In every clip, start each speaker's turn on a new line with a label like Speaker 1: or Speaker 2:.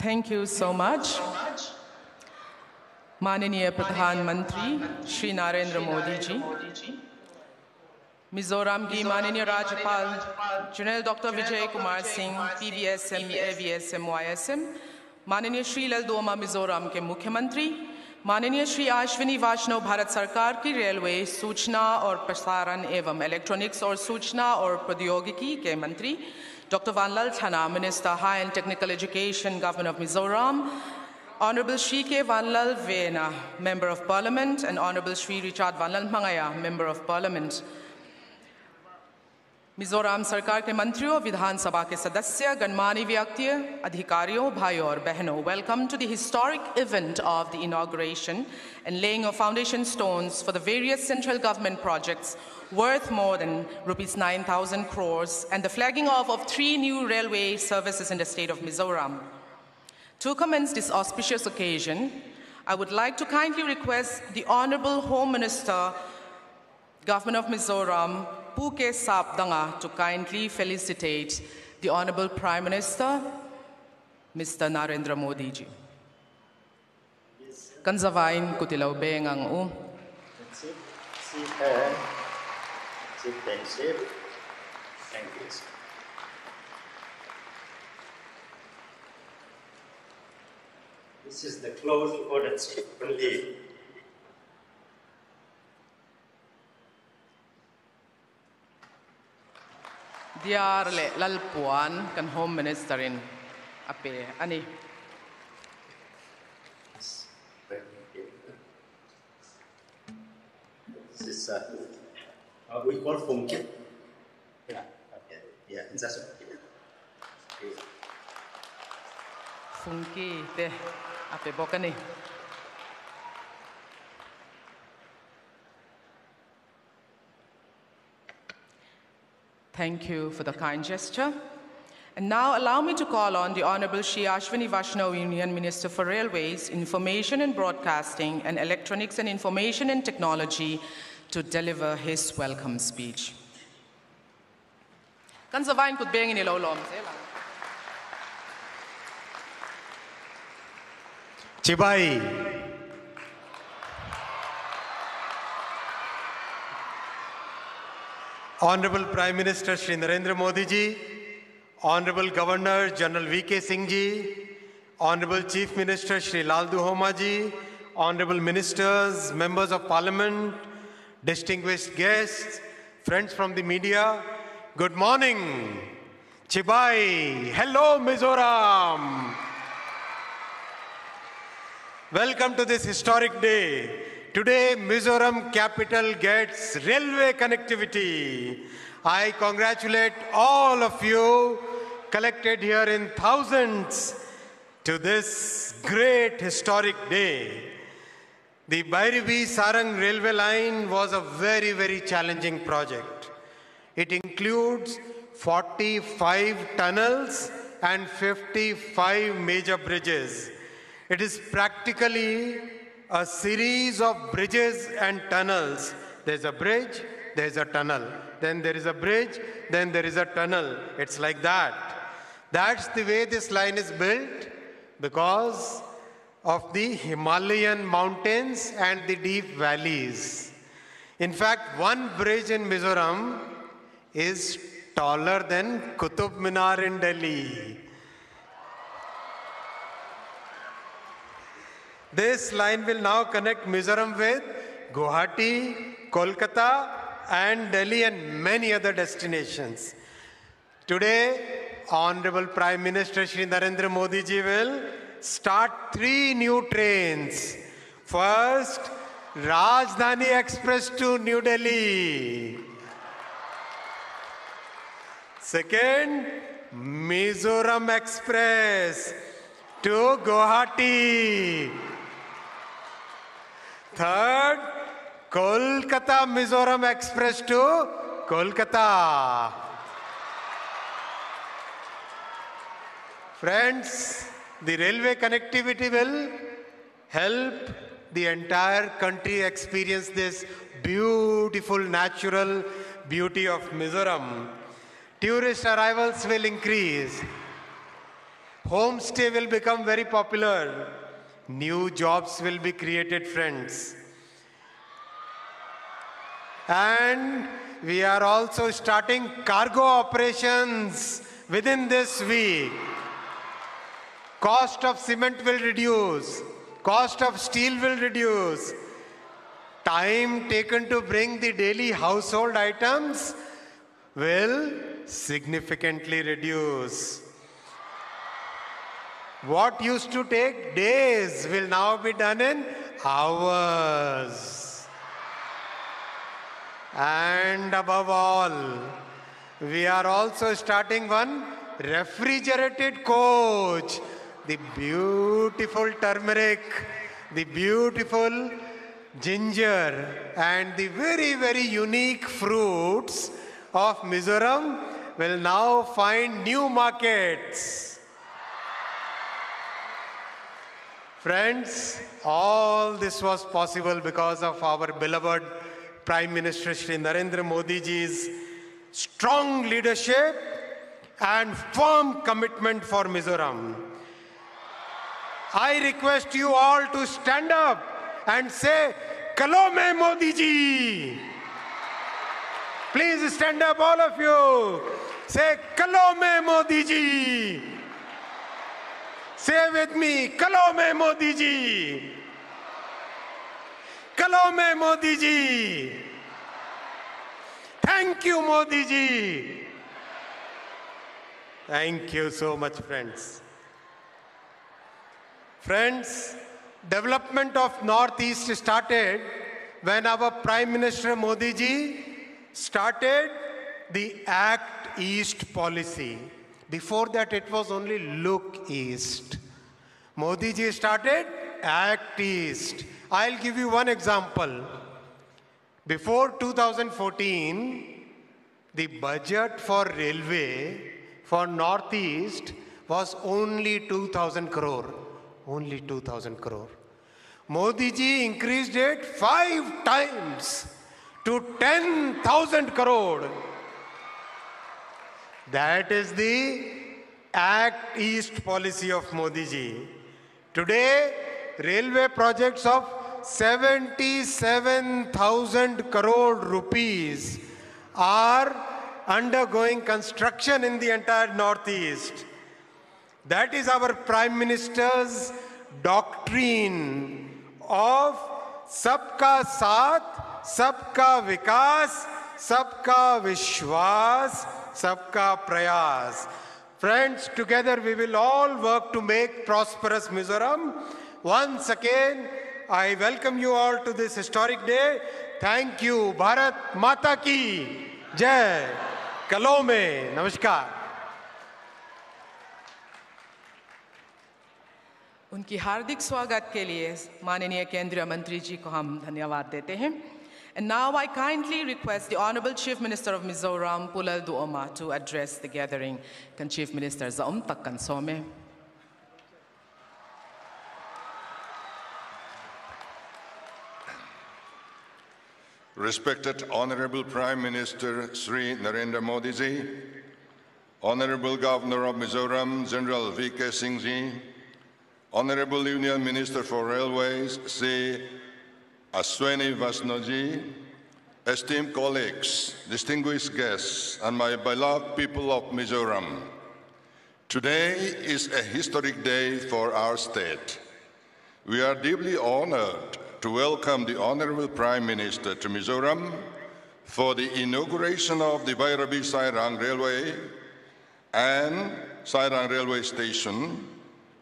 Speaker 1: Thank you so much. माननीय प्रधानमंत्री श्री नरेंद्र मोदी जी, मिजोरम की माननीय राज्यपाल general doctor Vijay Kumar Singh, PVSM, AVSM, YSM, माननीय श्री ललदोमा मिजोरम के मुख्यमंत्री, माननीय श्री अश्विनी वैष्णव भारत सरकार की रेलवे, सूचना और प्रसारण एवं इलेक्ट्रॉनिक्स और सूचना और प्रौद्योगिकी के मंत्री, Dr. Vanlal Thana, Minister, High and Technical Education, Government of Mizoram, Honorable Shri K. Vanlal Vena, Member of Parliament, and Honorable Shri Richard Vanlal Mangaya, Member of Parliament. Mizoram सरकार के मंत्रियों, विधानसभा के सदस्य, गणमान्य व्यक्ति, अधिकारियों, भाइयों और बहनों, welcome to the historic event of the inauguration and laying of foundation stones for the various central government projects worth more than rupees 9,000 crores and the flagging off of 3 new railway services in the state of Mizoram. To commence this auspicious occasion, I would like to kindly request the Honorable Home Minister, Government of Mizoram, Puke Sapdanga, to kindly felicitate the Honorable Prime Minister, Mr. Narendra Modi ji. Kanzavain kutilaw bengang u.
Speaker 2: Sit and sit. Thank you. This is the close order only.
Speaker 1: Diarle lalpuan kan Home Minister in ape ani.
Speaker 2: This is we call funky. Yeah, okay. Yeah, that's okay.
Speaker 1: Funky te ape bokani. Thank you for the kind gesture. And now allow me to call on the Honorable Shri Ashwini Vaishnav, Union Minister for Railways, Information and Broadcasting, and Electronics and Information and Technology to deliver his welcome speech. Kanzavain kut beng ini lolom.
Speaker 3: Chibai. Honorable Prime Minister Shri Narendra Modi ji, Honorable Governor General V.K. Singh ji, Honorable Chief Minister Shri Lal Duhoma ji, Honorable Ministers, Members of Parliament, distinguished guests, friends from the media, good morning. Chibai, hello Mizoram. Welcome to this historic day. Today, Mizoram capital gets railway connectivity. I congratulate all of you collected here in thousands to this great historic day. The Bairibi-Sarang railway line was a very, very challenging project. It includes 45 tunnels and 55 major bridges. It is practically a series of bridges and tunnels. There's a bridge, there's a tunnel. Then there is a bridge, then there is a tunnel. It's like that. That's the way this line is built because of the Himalayan mountains and the deep valleys. In fact, one bridge in Mizoram is taller than Qutub Minar in Delhi. This line will now connect Mizoram with Guwahati, Kolkata, and Delhi and many other destinations. Today, Honorable Prime Minister Shri Narendra Modi ji will start 3 new trains. First, Rajdhani Express to New Delhi. Second, Mizoram Express to Guwahati. Third, Kolkata Mizoram Express to Kolkata. Friends, the railway connectivity will help the entire country experience this beautiful natural beauty of Mizoram. Tourist arrivals will increase. Homestay will become very popular. New jobs will be created, friends. And we are also starting cargo operations within this week. Cost of cement will reduce. Cost of steel will reduce. Time taken to bring the daily household items will significantly reduce. What used to take days will now be done in hours. And above all, we are also starting one refrigerated coach. The beautiful turmeric, the beautiful ginger, and the very, very unique fruits of Mizoram will now find new markets. Friends, all this was possible because of our beloved Prime Minister Shri Narendra Modi ji's strong leadership and firm commitment for Mizoram. I request you all to stand up and say, Kalome Modi ji. Please stand up, all of you. Say, Kalome Modi ji. Say with me, Kalome Modi ji. Kalome Modi ji. Thank you, Modi ji. Thank you so much, friends. Friends, development of Northeast started when our Prime Minister Modi ji started the Act East policy. Before that, it was only Look East. Modi ji started Act East. I'll give you one example. Before 2014, the budget for railway for Northeast was only 2,000 crore. Only 2,000 crore. Modi ji increased it 5 times to 10,000 crore. That is the Act East policy of Modi ji. Today, railway projects of 77,000 crore rupees are undergoing construction in the entire Northeast. That is our Prime Minister's doctrine of Sabka Saath, Sabka Vikas, Sabka Vishwas, Sabka Prayas. Friends, together we will all work to make prosperous Mizoram. Once again, I welcome you all to this historic day. Thank you. Bharat Mata Ki Jai. Kalome. Namaskar.
Speaker 1: उनकी हार्दिक स्वागत के लिए माननीय केंद्रीय मंत्री जी को हम धन्यवाद देते हैं. And now I kindly request the Honorable Chief Minister of Mizoram, Pulal Duoma, to address the gathering. Kan Chief Minister Zaum Takkan Some.
Speaker 4: Respected Honorable Prime Minister Sri Narendra Modi ji, Honorable Governor of Mizoram, General V.K. Singh ji, Honorable Union Minister for Railways, Sri Ashwini Vaishnaw ji, esteemed colleagues, distinguished guests, and my beloved people of Mizoram. Today is a historic day for our state. We are deeply honored to welcome the Honorable Prime Minister to Mizoram for the inauguration of the Bhairabi-Sairang Railway and Sairang Railway Station,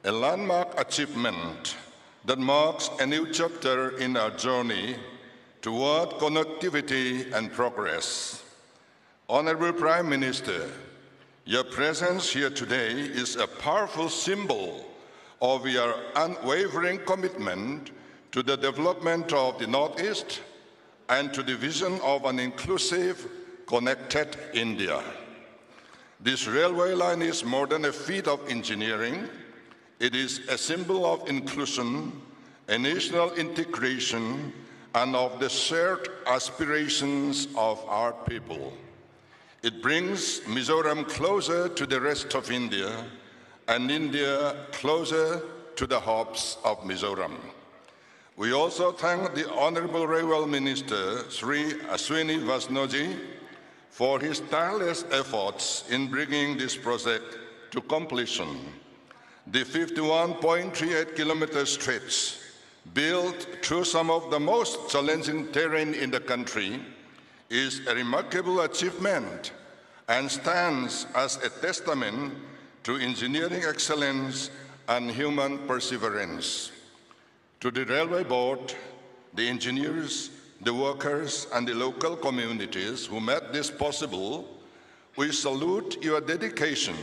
Speaker 4: a landmark achievement that marks a new chapter in our journey toward connectivity and progress. Honorable Prime Minister, your presence here today is a powerful symbol of your unwavering commitment to the development of the Northeast and to the vision of an inclusive, connected India. This railway line is more than a feat of engineering. It is a symbol of inclusion, a national integration, and of the shared aspirations of our people. It brings Mizoram closer to the rest of India and India closer to the hopes of Mizoram. We also thank the Honorable Railway Minister, Sri Ashwini Vaishnaoji, for his tireless efforts in bringing this project to completion. The 51.38-kilometer stretch, built through some of the most challenging terrain in the country, is a remarkable achievement and stands as a testament to engineering excellence and human perseverance. To the Railway Board, the engineers, the workers, and the local communities who made this possible, we salute your dedication.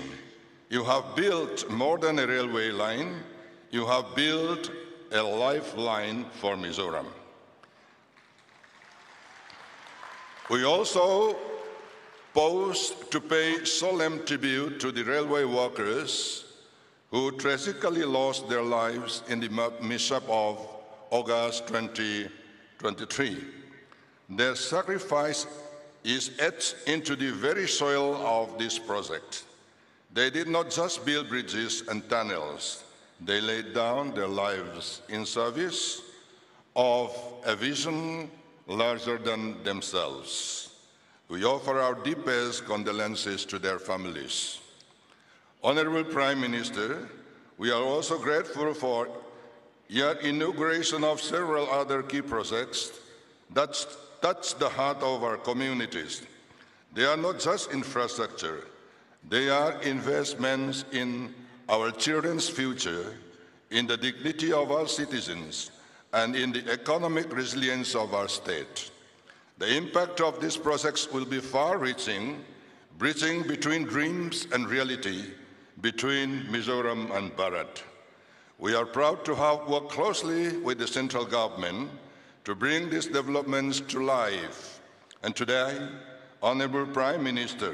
Speaker 4: You have built more than a railway line, you have built a lifeline for Mizoram. We also pause to pay solemn tribute to the railway workers who tragically lost their lives in the mishap of August 2023. Their sacrifice is etched into the very soil of this project. They did not just build bridges and tunnels, they laid down their lives in service of a vision larger than themselves. We offer our deepest condolences to their families. Honorable Prime Minister, we are also grateful for your inauguration of several other key projects that touch the heart of our communities. They are not just infrastructure, they are investments in our children's future, in the dignity of our citizens, and in the economic resilience of our state. The impact of these projects will be far-reaching, bridging between dreams and reality, between Mizoram and Bharat. We are proud to have worked closely with the central government to bring these developments to life. And today, Honorable Prime Minister,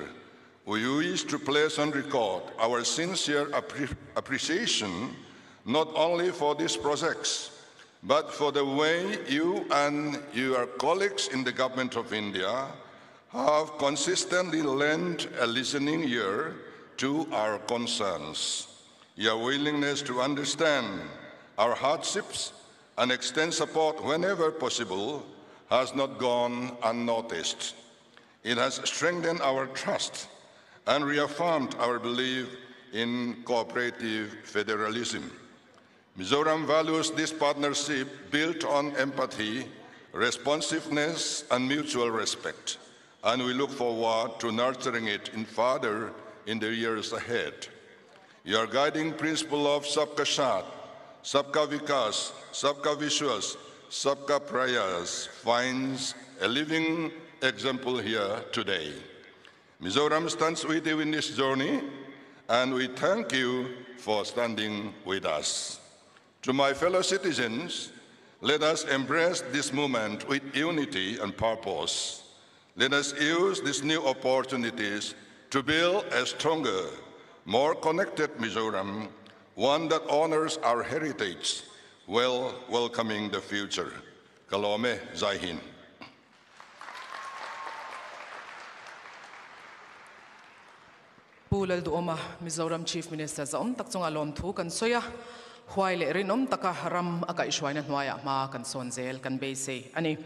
Speaker 4: we wish to place on record our sincere appreciation not only for these projects, but for the way you and your colleagues in the Government of India have consistently lent a listening ear to our concerns. Your willingness to understand our hardships and extend support whenever possible has not gone unnoticed. It has strengthened our trust and reaffirmed our belief in cooperative federalism. Mizoram values this partnership built on empathy, responsiveness, and mutual respect, and we look forward to nurturing it further in the years ahead. Your guiding principle of Sabka Saath, Sabka Vikas, Sabka Vishwas, Sabka Prayas finds a living example here today. Mizoram stands with you in this journey, and we thank you for standing with us. To my fellow citizens, let us embrace this moment with unity and purpose. Let us use these new opportunities to build a stronger, more connected Mizoram, one that honors our heritage while welcoming the future. Kalome Jai Hind.
Speaker 1: Pulal duoma Mizoram Chief Minister Zaum takchung alom thu kan soya huai le rinom taka ram aka ishwaina hnuaya ma kan sonzel kan beise ani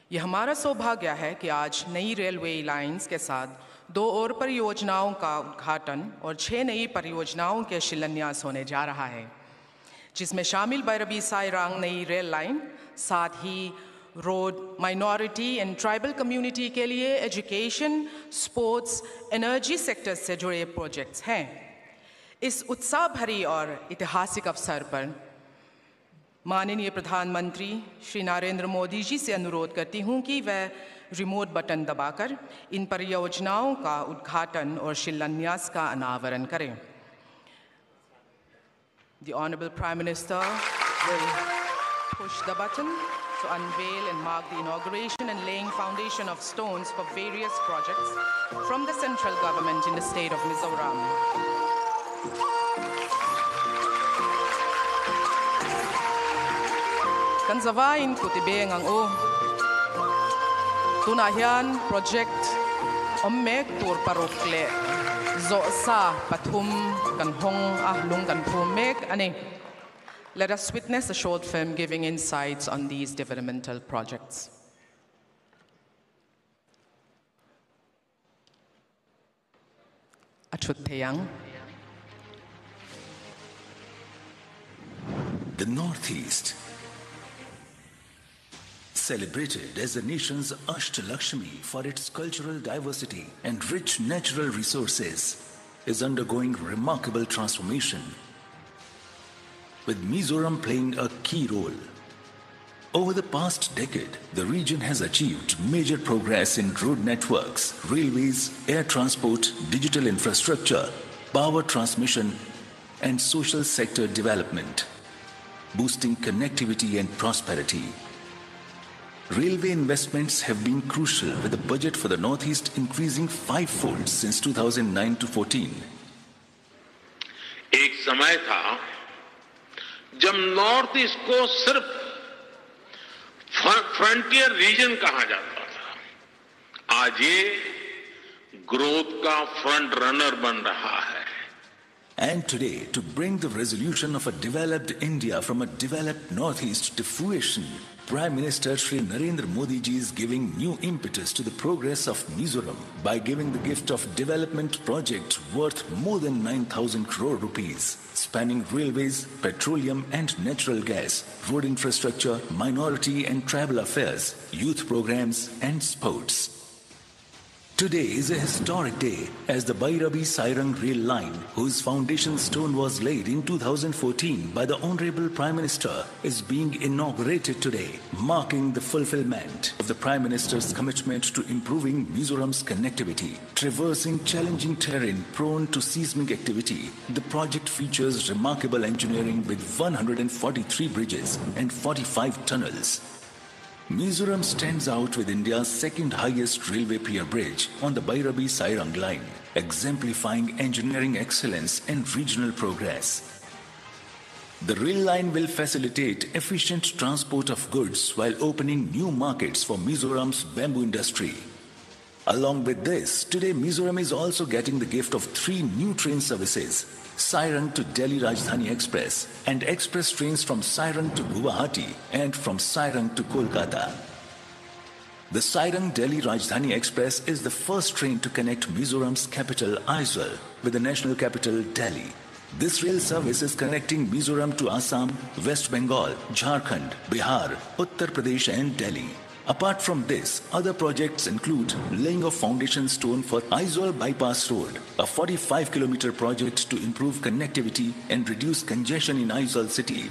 Speaker 1: ये हमारा सौभाग्य है कि आज नई railway lines के साथ 2 और परियोजनाओं का उद्घाटन और 6 नई परियोजनाओं के शिलान्यास होने जा रहा है, जिसमें शामिल बैरबी साइरांग नई रेल लाइन, साथ ही road minority and tribal community के लिए एजुकेशन, स्पोर्ट्स, एनर्जी सेक्टर से जुड़े प्रोजेक्ट्स हैं। इस उत्साह भरी और ऐतिहासिक अवसर पर माननीय प्रधानमंत्री श्री नरेंद्र मोदी जी से अनुरोध करती हूं कि वह रिमोट बटन दबाकर इन परियोजनाओं का उद्घाटन और शिलान्यास का अनावरण करें। The Honorable Prime Minister will push the button to unveil and mark the inauguration and laying foundation of stones for various projects from the central government in the state of Mizoram. Kan zawain kutibeng ang tunahian project Ommek tur parukle zo sa pathum kan hong ahlung kan phumek ani. Let us witness a short film giving insights on these developmental projects. Achut Theyang.
Speaker 5: The Northeast, celebrated as the nation's Ashtalakshmi for its cultural diversity and rich natural resources, is undergoing remarkable transformation, with Mizoram playing a key role. Over the past decade, the region has achieved major progress in road networks, railways, air transport, digital infrastructure, power transmission, and social sector development, boosting connectivity and prosperity. Railway investments have been crucial, with the budget for the Northeast increasing fivefold since 2009 to 14.
Speaker 6: एक समय था जब north east को सिर्फ frontier reason कहा जाता था। आज ये ग्रोथ का फ्रंट रनर बन रहा है।
Speaker 5: And today, to bring the resolution of a developed India from a developed Northeast to fruition, Prime Minister Shri Narendra Modi ji is giving new impetus to the progress of Mizoram by giving the gift of development project worth more than 9,000 crore rupees, spanning railways, petroleum and natural gas, road infrastructure, minority and tribal affairs, youth programs and sports. Today is a historic day as the Bhairabi-Sairang rail line, whose foundation stone was laid in 2014 by the Honorable Prime Minister, is being inaugurated today, marking the fulfillment of the Prime Minister's commitment to improving Mizoram's connectivity. Traversing challenging terrain prone to seismic activity, the project features remarkable engineering with 143 bridges and 45 tunnels. Mizoram stands out with India's second highest railway pier bridge on the Bhairabi-Sairang line, exemplifying engineering excellence and regional progress. The rail line will facilitate efficient transport of goods while opening new markets for Mizoram's bamboo industry. Along with this, today Mizoram is also getting the gift of 3 new train services: Sairang to Delhi Rajdhani Express and express trains from Sairang to Guwahati and from Sairang to Kolkata. The Sairang Delhi Rajdhani Express is the first train to connect Mizoram's capital Aizawl with the national capital Delhi. This rail service is connecting Mizoram to Assam, West Bengal, Jharkhand, Bihar, Uttar Pradesh and Delhi. Apart from this, other projects include laying of foundation stone for Aizawl Bypass Road, a 45-kilometer project to improve connectivity and reduce congestion in Aizawl city.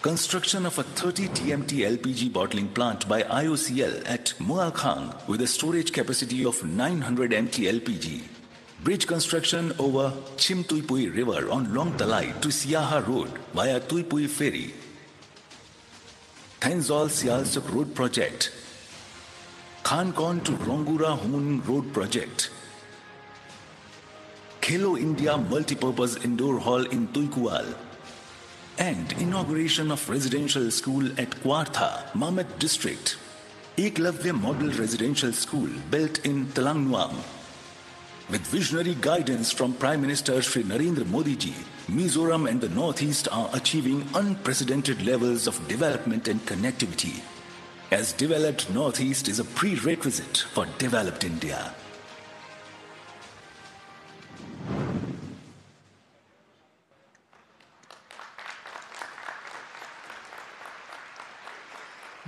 Speaker 5: Construction of a 30 TMT LPG bottling plant by IOCL at Mualkhang with a storage capacity of 900 MT LPG. Bridge construction over Chimtuipui River on Long Talai to Siaha Road via Tuipui Ferry. Thanzol-Sialsuk Road Project, Khankon to Rongura Humun Road Project, Khelo India Multipurpose Indoor Hall in Tuikual, and inauguration of residential school at Kwartha, Mamet District, Eklavya Model Residential School built in Talangnuam. With visionary guidance from Prime Minister Shri Narendra Modi ji, Mizoram and the Northeast are achieving unprecedented levels of development and connectivity, as developed Northeast is a prerequisite for developed India.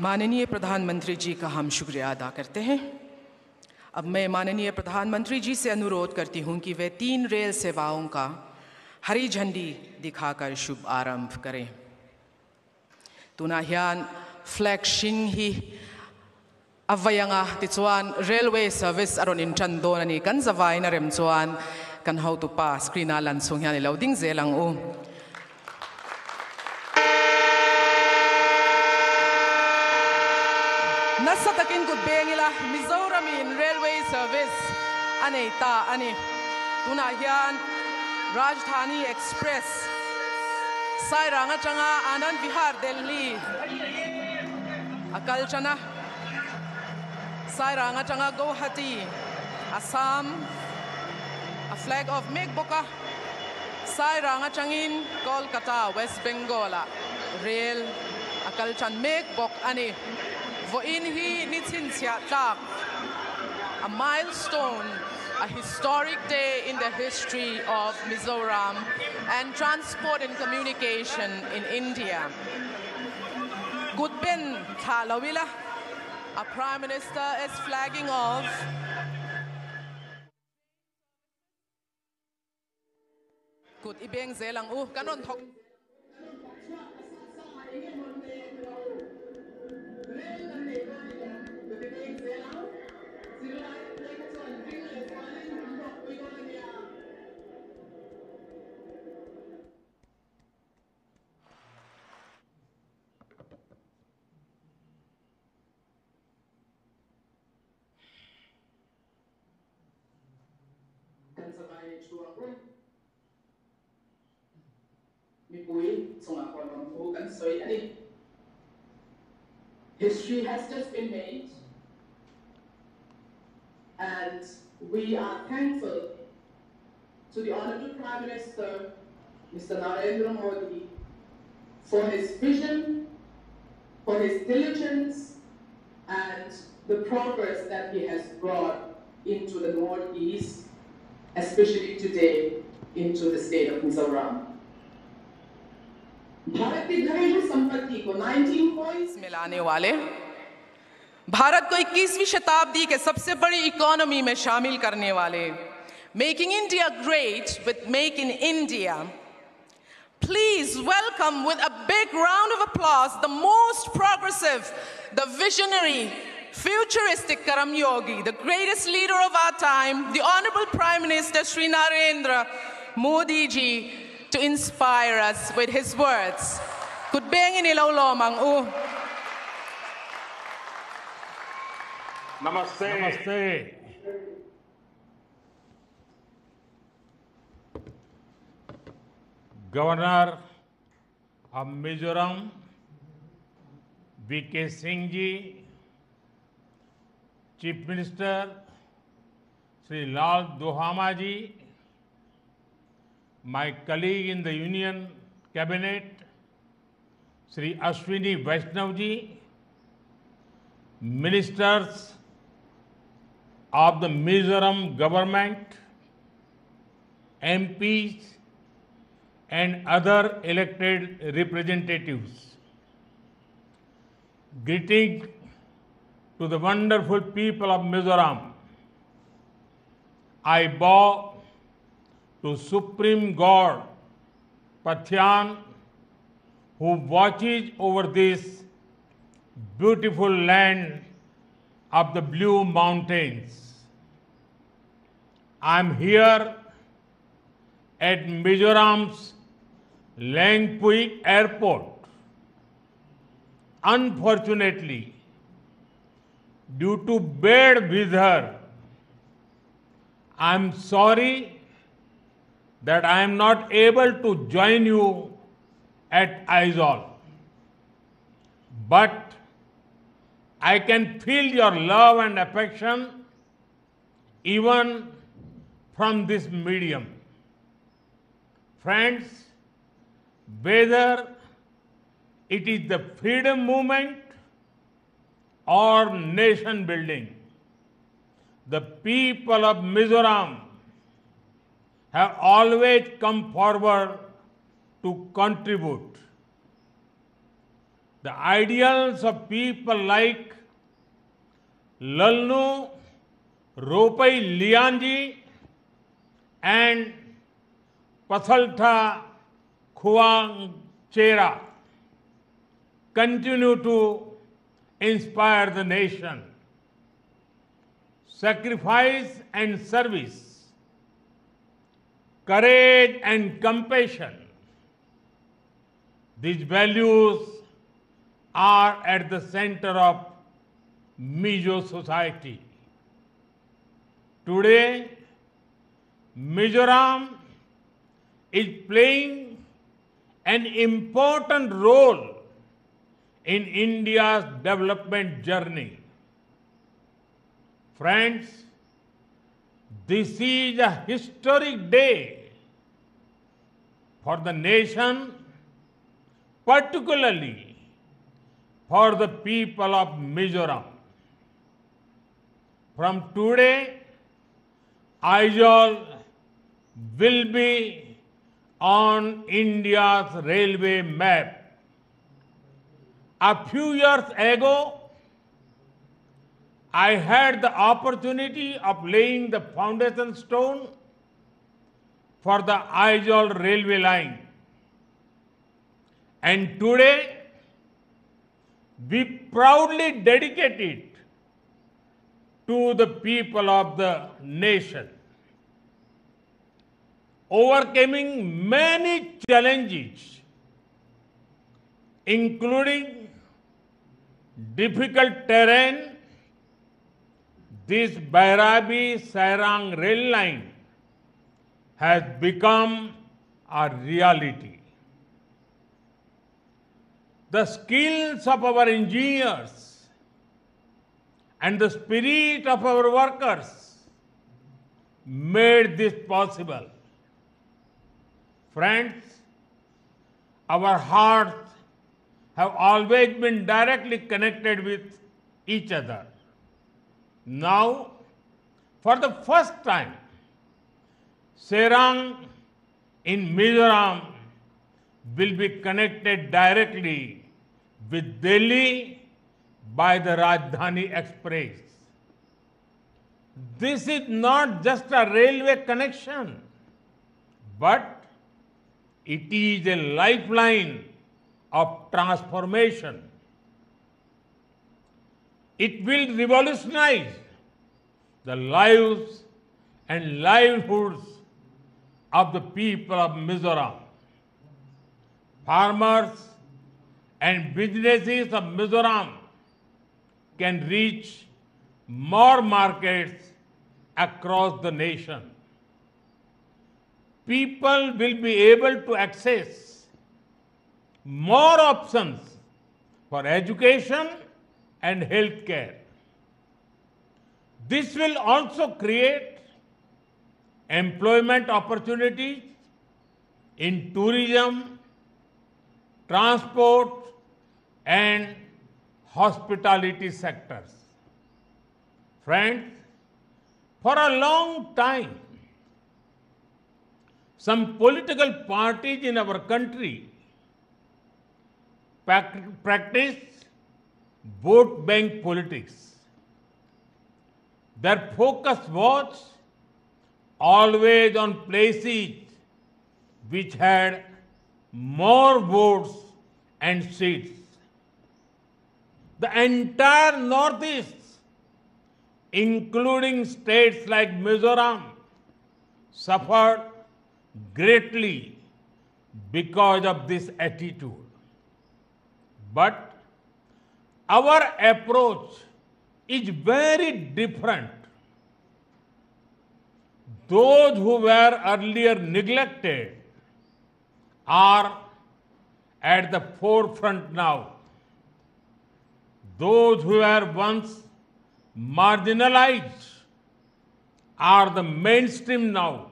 Speaker 1: माननीय प्रधानमंत्री जी का हम शुक्रिया अदा करते हैं। अब मैं माननीय प्रधानमंत्री जी से अनुरोध करती हूं कि वे 3 रेल सेवाओं का हरी झंडी दिखाकर शुभ आरंभ करें। तुनाह्यान फ्लैगशिंग ही अवयंगा तिचुआन रेलवे सर्विस अरोन इंचन दोननी कंजवाई नरेमचुआन कंहाउ तुपा स्क्रीना लंसुंग यानी लोडिंग जेलंग उ Nasatakin good bengila Mizoram in railway service ane ta ane tunahian Rajdhani Express Sairanga changa Anand Vihar Delhi Akalchana Sairanga changa Guwahati Assam, a flag of Megboka, Sairanga Changin, Kolkata, West Bengal, Rail, Akalchan Megbok Ani, Voinhi Nitinsia Tak, a milestone, a historic day in the history of Mizoram and transport and communication in India. Gudben Thalawila, our Prime Minister is flagging off Good ibeng zelang kanon thok History has just been made, and we are thankful to the Honorable Prime Minister, Mr. Narendra Modi, for his vision, for his diligence, and the progress that he has brought into the Northeast, especially today into the state of Mizoram. Bharat की घरेलू संपत्ति को 19 points में लाने वाले, भारत को 21वीं शताब्दी के सबसे बड़ी इकोनॉमी में शामिल करने वाले, making India great with Make in India. Please welcome with a big round of applause the most progressive, the visionary, futuristic Karam Yogi, the greatest leader of our time, the Honorable Prime Minister Shri Narendra Modi ji, to inspire us with his words. Good bang in mang
Speaker 7: Namaste. Namaste. Governor of Mizoram, V.K. Singh ji, Chief Minister Sri Lal Duhama ji, my colleague in the Union Cabinet, Sri Ashwini Vaishnav ji, ministers of the Mizoram government, MPs, and other elected representatives. Greeting to the wonderful people of Mizoram. I bow to Supreme God, Pathyan, who watches over this beautiful land of the Blue Mountains. I am here at Mizoram's Langpui Airport. Unfortunately, due to bad weather, I am sorry that I am not able to join you at Aizawl. But I can feel your love and affection even from this medium. Friends, whether it is the freedom movement or nation building, the people of Mizoram have always come forward to contribute. The ideals of people like Lalnu Ropai Lianji and Pathalta Khuang Chera continue to inspire the nation. Sacrifice and service, courage and compassion, these values are at the center of Mizo society. Today, Mizoram is playing an important role in India's development journey. Friends, This is a historic day for the nation, particularly for the people of Mizoram. From today, Aizawl will be on India's railway map. A few years ago, I had the opportunity of laying the foundation stone for the Aizawl railway line. And today, we proudly dedicate it to the people of the nation. Overcoming many challenges, including difficult terrain, this Bairabi-Sairang rail line has become a reality. The skills of our engineers and the spirit of our workers made this possible. Friends, our hearts have always been directly connected with each other. Now, for the first time, Sairang in Mizoram will be connected directly with Delhi by the Rajdhani Express. This is not just a railway connection, but it is a lifeline of transformation. It will revolutionize the lives and livelihoods of the people of Mizoram. Farmers and businesses of Mizoram can reach more markets across the nation. People will be able to access more options for education and healthcare. This will also create employment opportunities in tourism, transport, and hospitality sectors. Friends, for a long time, some political parties in our country practice vote bank politics. Their focus was always on places which had more votes and seats. The entire Northeast, including states like Mizoram, suffered greatly because of this attitude. But our approach is very different. Those who were earlier neglected are at the forefront now. Those who were once marginalized are the mainstream now.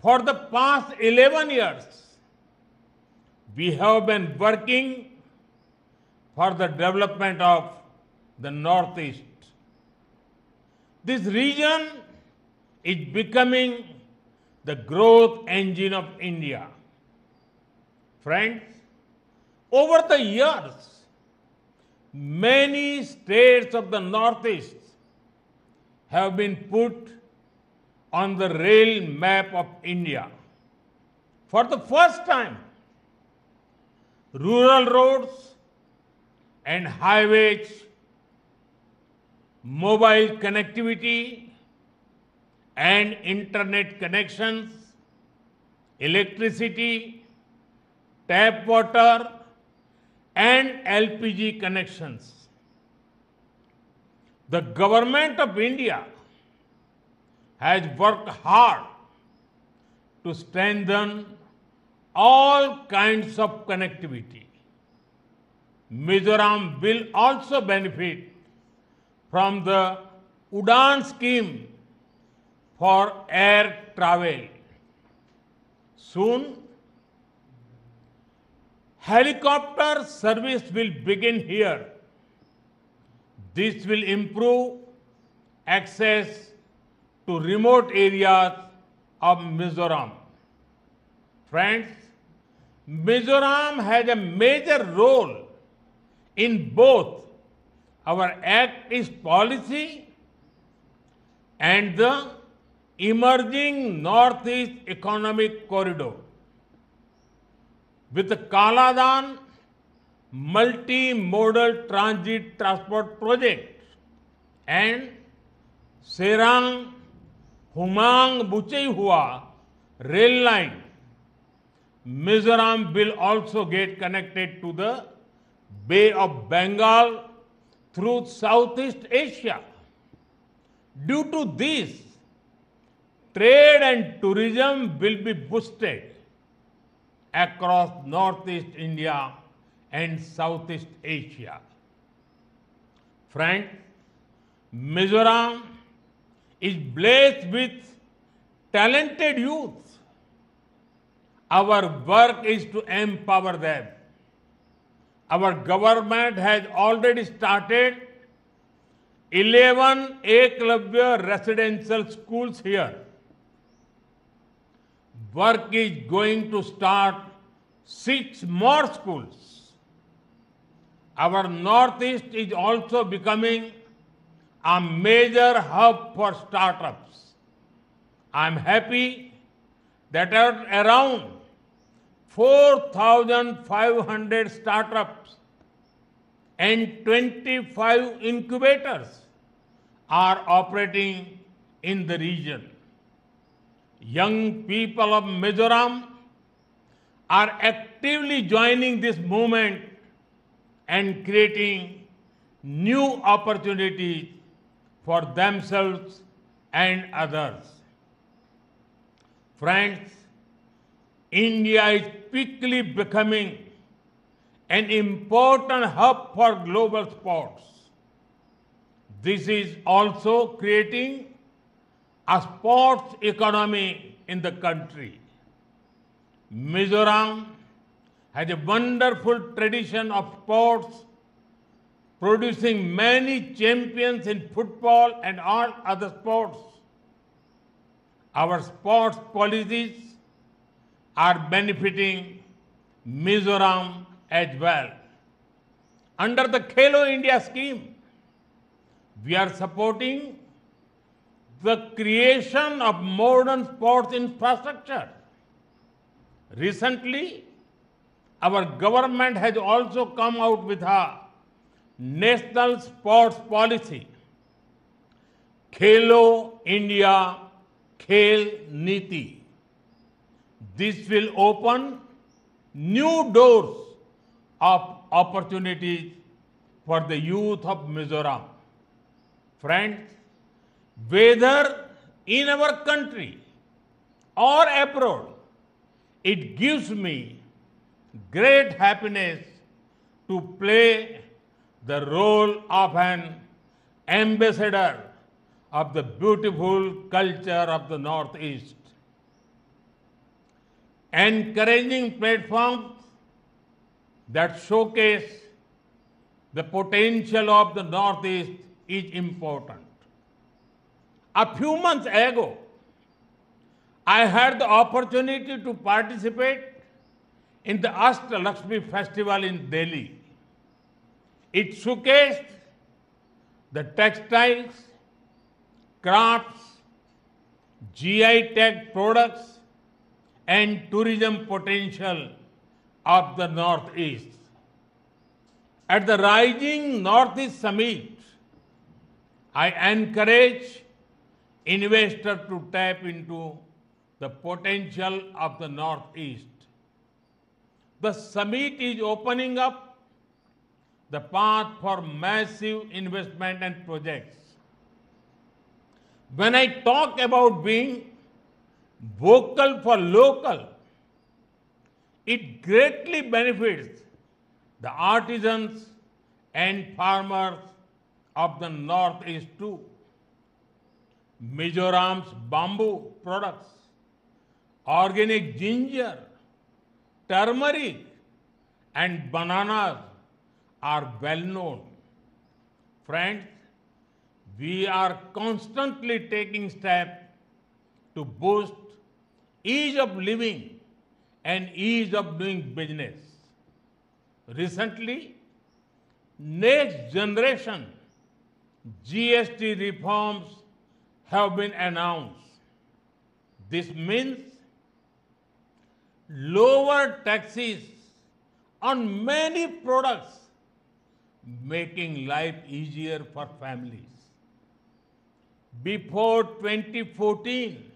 Speaker 7: For the past 11 years, we have been working for the development of the Northeast. This region is becoming the growth engine of India. Friends, over the years, many states of the Northeast have been put on the rail map of India. For the first time, rural roads and highways, mobile connectivity and internet connections, electricity, tap water and LPG connections. The government of India has worked hard to strengthen all kinds of connectivity. Mizoram will also benefit from the UDAN scheme for air travel. Soon, helicopter service will begin here. This will improve access to remote areas of Mizoram. Friends, Mizoram has a major role in both our Act East policy and the emerging Northeast Economic Corridor. With the Kaladan multimodal transit transport project and Serang Humang Buchehua rail line, Mizoram will also get connected to the Bay of Bengal through Southeast Asia. Due to this, trade and tourism will be boosted across Northeast India and Southeast Asia. Friends, Mizoram is blessed with talented youth. Our work is to empower them. Our government has already started 11 Eklavya residential schools here. Work is going to start 6 more schools. Our Northeast is also becoming a major hub for startups. I am happy that around 4,500 startups and 25 incubators are operating in the region. Young people of Mizoram are actively joining this movement and creating new opportunities for themselves and others. Friends, India is quickly becoming an important hub for global sports. This is also creating a sports economy in the country. Mizoram has a wonderful tradition of sports, producing many champions in football and all other sports. Our sports policies are benefiting Mizoram as well. Under the Khelo India scheme, we are supporting the creation of modern sports infrastructure. Recently, our government has also come out with a national sports policy, Khelo India Khel Niti. This will open new doors of opportunities for the youth of Mizoram. Friends, whether in our country or abroad, it gives me great happiness to play the role of an ambassador of the beautiful culture of the Northeast. Encouraging platforms that showcase the potential of the Northeast is important. A few months ago, I had the opportunity to participate in the Ashtalakshmi festival in Delhi. It showcased the textiles, crafts, GI tag products, and tourism potential of the Northeast. At the Rising Northeast Summit, I encourage investors to tap into the potential of the Northeast. The summit is opening up the path for massive investment and projects. When I talk about being vocal for local, it greatly benefits the artisans and farmers of the Northeast too. Mizoram's bamboo products, organic ginger, turmeric, and bananas are well known. Friends, we are constantly taking steps to boost ease of living and ease of doing business. Recently, next generation GST reforms have been announced. This means lower taxes on many products, making life easier for families. Before 2014,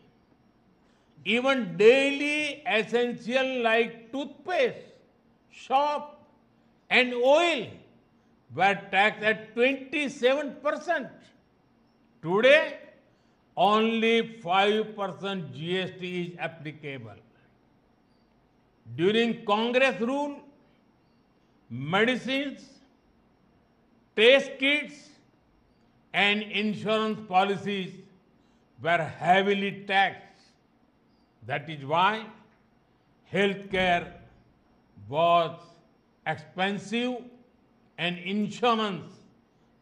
Speaker 7: even daily essential like toothpaste, soap, and oil were taxed at 27%. Today, only 5% GST is applicable. During Congress rule, medicines, test kits, and insurance policies were heavily taxed. That is why healthcare was expensive and insurance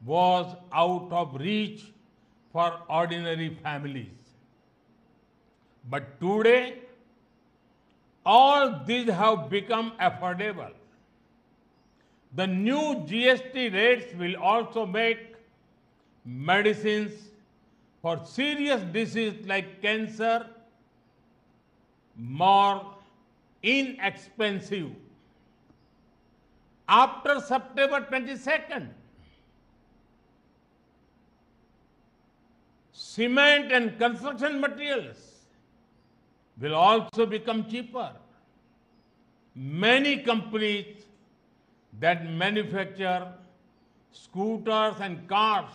Speaker 7: was out of reach for ordinary families. But today, all these have become affordable. The new GST rates will also make medicines for serious diseases like cancer more inexpensive. After September 22nd, cement and construction materials will also become cheaper. Many companies that manufacture scooters and cars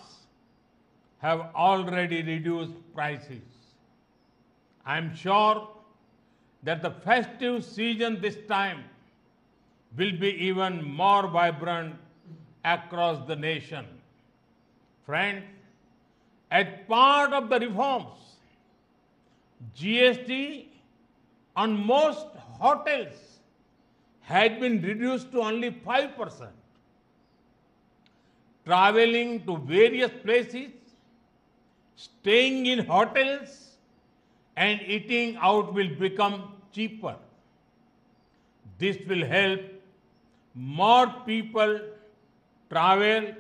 Speaker 7: have already reduced prices. I am sure that the festive season this time will be even more vibrant across the nation. Friends, as part of the reforms, GST on most hotels had been reduced to only 5%. Traveling to various places, staying in hotels, and eating out will become cheaper. This will help more people travel,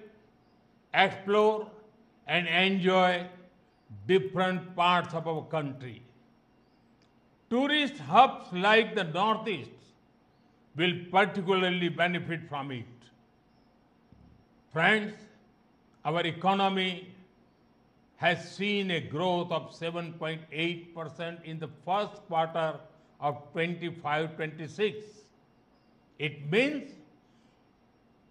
Speaker 7: explore, and enjoy different parts of our country. Tourist hubs like the Northeast will particularly benefit from it. Friends, our economy has seen a growth of 7.8% in the first quarter of 25-26. It means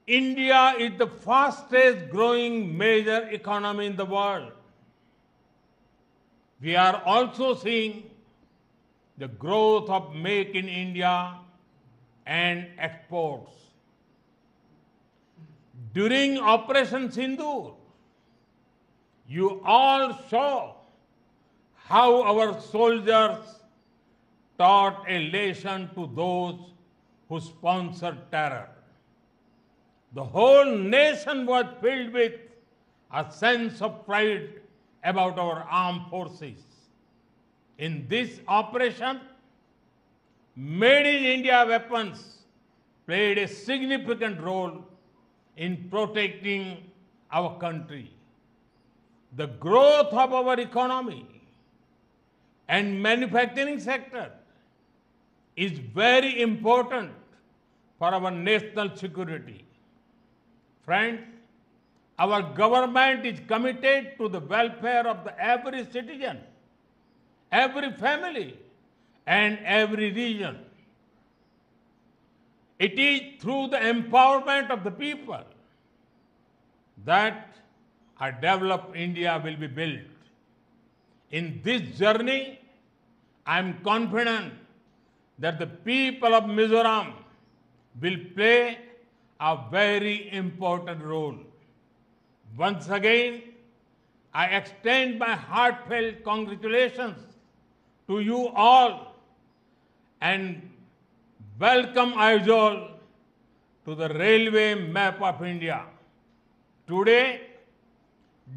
Speaker 7: India is the fastest growing major economy in the world. We are also seeing the growth of Make in India and exports. During Operation Sindoor, you all saw how our soldiers taught a lesson to those who sponsored terror. The whole nation was filled with a sense of pride about our armed forces. In this operation, Made in India weapons played a significant role in protecting our country. The growth of our economy and manufacturing sector is very important for our national security. Friends, our government is committed to the welfare of every citizen, every family, and every region. It is through the empowerment of the people that a developed India will be built. In this journey, I am confident that the people of Mizoram will play a very important role. Once again, I extend my heartfelt congratulations to you all and welcome Aizawl to the railway map of India. Today,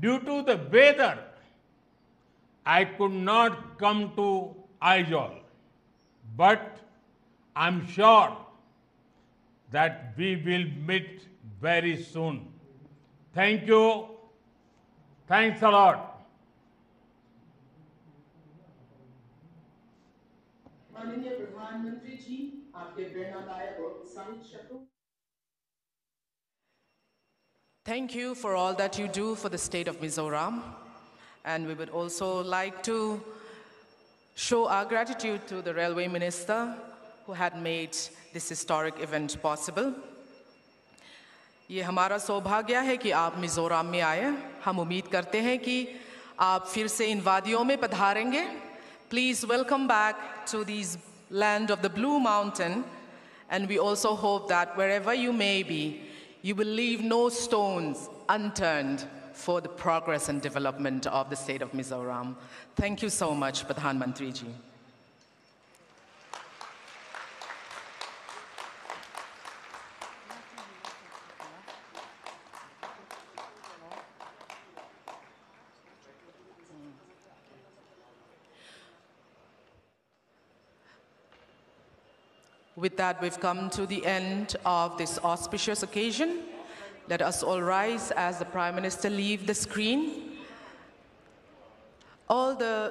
Speaker 7: due to the weather, I could not come to Aizawl, but I'm sure that we will meet very soon. Thank you. Thanks a lot.
Speaker 1: माननीय प्रधानमंत्री जी, आपके प्रेरणादायक और उत्साहित शब्दों। Thank you for all that you do for the state of Mizoram. And we would also like to show our gratitude to the Railway Minister who had made this historic event possible. ये हमारा सौभाग्य है कि आप मिजोरम में आए। हम उम्मीद करते हैं कि आप फिर से इन वादियों में पधारेंगे। Please welcome back to this land of the Blue Mountain, and we also hope that wherever you may be, you will leave no stones unturned for the progress and development of the state of Mizoram. Thank you so much, Pradhan Mantri ji. With that, we've come to the end of this auspicious occasion. Let us all rise as the Prime Minister leaves the screen. All the